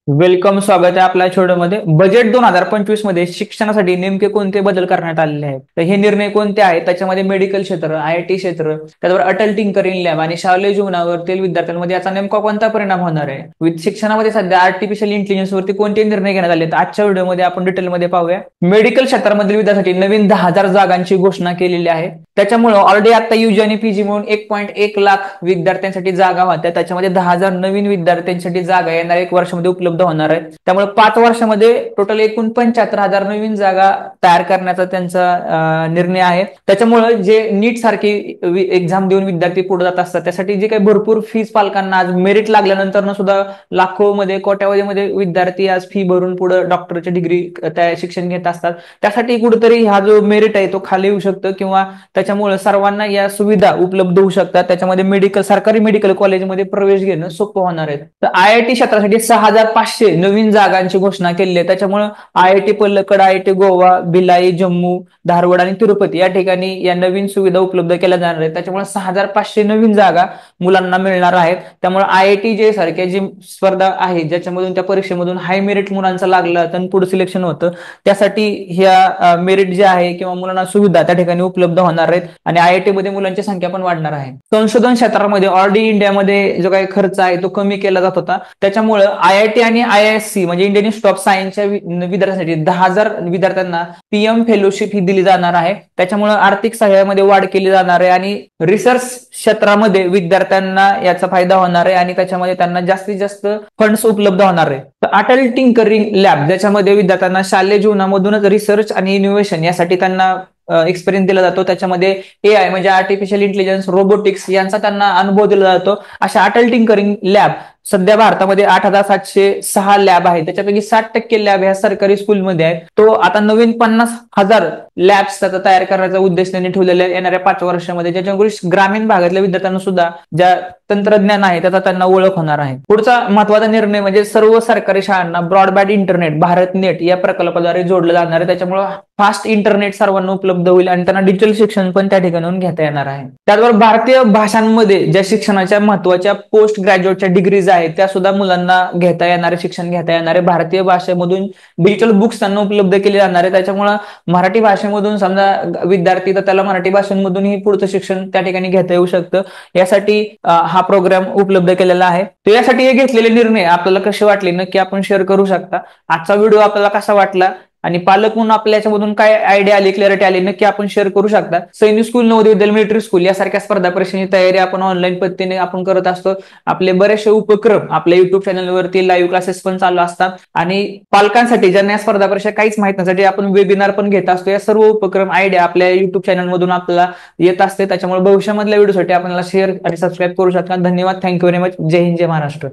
Welcome, स्वागत आहे आपल्या छोट्यामध्ये. बजेट 2025 मध्ये शिक्षणासाठी नेमके कोणते बदल करण्यात आलेले आहेत, तर हे निर्णय कोणते आहेत? त्याच्यामध्ये मेडिकल क्षेत्र, IIT क्षेत्र, त्याच्यावर अटल टिंकरिंग लॅब आणि शालेय जीवनावरतील विद्यार्थ्यांमध्ये याचा नेमका कोणता परिणाम होणार आहे? शिक्षणामध्ये सध्या आर्टिफिशियल इंटेलिजन्स वरती कोणते निर्णय घेण्यात आले, तर आजच्या व्हिडिओमध्ये आपण डिटेलमध्ये पाहूया. मेडिकल क्षेत्रामधील विद्यार्थ्यांसाठी नवीन 10,000 जागांची घोषणा केलेली आहे. त्याच्यामुळे ऑलरेडी आता UG आणि PG म्हणून 1.1 लाख विद्यार्थ्यांसाठी जागा होत्या. त्याच्यामध्ये 10,000 नवीन विद्यार्थ्यांसाठी जागा येणाऱ्या 1 वर्षामध्ये उपलब्ध होणार आहे. त्यामुळे 5 वर्षामध्ये टोटल एकूण 75,000 नवीन जागा तयार करण्याचा त्यांचा निर्णय आहे. त्याच्यामुळे जे नीट सारखी एक्झाम देऊन विद्यार्थी पुढे जात असतात, त्यासाठी जे काही भरपूर फीज पालकांना आज मेरिट लागल्यानंतर सुद्धा लाखो मध्ये कोट्यावधीमध्ये विद्यार्थी आज फी भरून पुढे डॉक्टरची डिग्री शिक्षण घेत असतात. त्यासाठी कुठेतरी हा जो मेरिट आहे तो खाली येऊ शकतो किंवा त्याच्यामुळे सर्वांना या सुविधा उपलब्ध होऊ शकतात. त्याच्यामध्ये सरकारी मेडिकल कॉलेजमध्ये प्रवेश घेणं सोपं होणार आहे. तर IIT क्षेत्रासाठी 6,500 नवीन जागांची घोषणा केली आहे. त्याच्यामुळे IIT पलक्कड, IIT गोवा, भिलाई, जम्मू, धारवाड आणि तिरुपती या ठिकाणी या नवीन सुविधा उपलब्ध केल्या जाणार आहेत. त्याच्यामुळे 6,500 नवीन जागा मुलांना मिळणार आहेत. त्यामुळे IIT जे सारख्या जी स्पर्धा आहे, ज्याच्यामधून त्या परीक्षेमधून हाय मेरिट मुलांचा लागला तर पुढे सिलेक्शन होतं, त्यासाठी ह्या मेरिट जे आहे किंवा मुलांना सुविधा त्या ठिकाणी उपलब्ध होणार आहेत आणि IIT मध्ये मुलांची संख्या पण वाढणार आहे. संशोधन क्षेत्रामध्ये ऑलरेडी इंडियामध्ये जो काही खर्च आहे तो कमी केला जात होता. त्याच्यामुळे IIT आणि IISc म्हणजे इंडियन इन्स्टिट्यूट ऑफ सायन्सच्या विद्यार्थ्यांसाठी 10,000 विद्यार्थ्यांना PM फेलोशिप ही दिली जाणार आहे. त्याच्यामुळे आर्थिक सहाय्यामध्ये वाढ केली जाणार आहे आणि रिसर्च क्षेत्रामध्ये विद्यार्थ्यांना याचा फायदा होणार आहे आणि त्याच्यामध्ये त्यांना जास्तीत जास्त फंड्स उपलब्ध होणार आहे. तर अटल टिंकरिंग लॅब, ज्याच्यामध्ये विद्यार्थ्यांना शालेय जीवनामधूनच रिसर्च आणि इनोव्हेशन यासाठी त्यांना एक्सपिरियन्स दिला जातो. त्याच्यामध्ये AI म्हणजे आर्टिफिशियल इंटेलिजन्स, रोबोटिक्स यांचा त्यांना अनुभव दिला जातो. अशा अटल टिंकरिंग लॅब सध्या भारतामध्ये 8,706 लॅब आहेत. त्याच्यापैकी 60% लॅब ह्या सरकारी स्कूलमध्ये आहेत. तो आता नवीन 50,000 लॅब्स तयार करण्याचा उद्देश त्यांनी ठेवलेला आहे येणाऱ्या 5 वर्षामध्ये, ज्याच्यामुळे ग्रामीण भागातल्या विद्यार्थ्यांना सुद्धा ज्या तंत्रज्ञान आहे त्याचा त्यांना ओळख होणार आहे. पुढचा महत्वाचा निर्णय म्हणजे सर्व सरकारी शाळांना ब्रॉडबँड इंटरनेट, भारत नेट या प्रकल्पाद्वारे जोडलं जाणार आहे. त्याच्यामुळे फास्ट इंटरनेट सर्वांना उपलब्ध होईल आणि त्यांना डिजिटल शिक्षण पण त्या ठिकाणी घेता येणार आहे. त्याचबरोबर भारतीय भाषांमध्ये ज्या शिक्षणाच्या महत्वाच्या पोस्ट ग्रॅज्युएटच्या डिग्रीज आहेत त्या सुद्धा मुलांना घेता येणारे, शिक्षण घेता येणारे. भारतीय भाषेमधून डिजिटल बुक्स त्यांना उपलब्ध केले जाणार आहे. त्याच्यामुळे मराठी भाषेमधून समजा विद्यार्थी तर त्याला मराठी भाषेमधूनही पुढचं शिक्षण त्या ठिकाणी घेता येऊ शकतं. यासाठी हा प्रोग्राम उपलब्ध केलेला आहे. तर यासाठी हे घेतलेले निर्णय आपल्याला कसे वाटले नक्की आपण शेअर करू शकता. आजचा व्हिडिओ आपल्याला कसा वाटला आणि पालक म्हणून आपल्या याच्यामधून काय आयडिया आली, क्लॅरिटी आली, नक्की आपण शेअर करू शकता. सैनिक school, Navodaya Vidyalaya, military school यासारख्या स्पर्धा परीक्षेची तयारी आपण ऑनलाईन पद्धतीने आपण करत असतो. आपले बरेचसे उपक्रम आपल्या युट्यूब चॅनलवरती लाईव्ह क्लासेस पण चालू असतात आणि पालकांसाठी ज्यांना या स्पर्धा परीक्षा काहीच माहित नसण्यासाठी आपण वेबिनार पण घेत असतो. या सर्व उपक्रम आयडिया आपल्या युट्यूब चॅनलमधून आपल्याला येत असते. त्याच्यामुळे भविष्यामधल्या व्हिडिओसाठी आपल्याला शेअर आणि सबस्क्राईब करू शकता. धन्यवाद. Thank you very much. जय हिंद, जय महाराष्ट्र.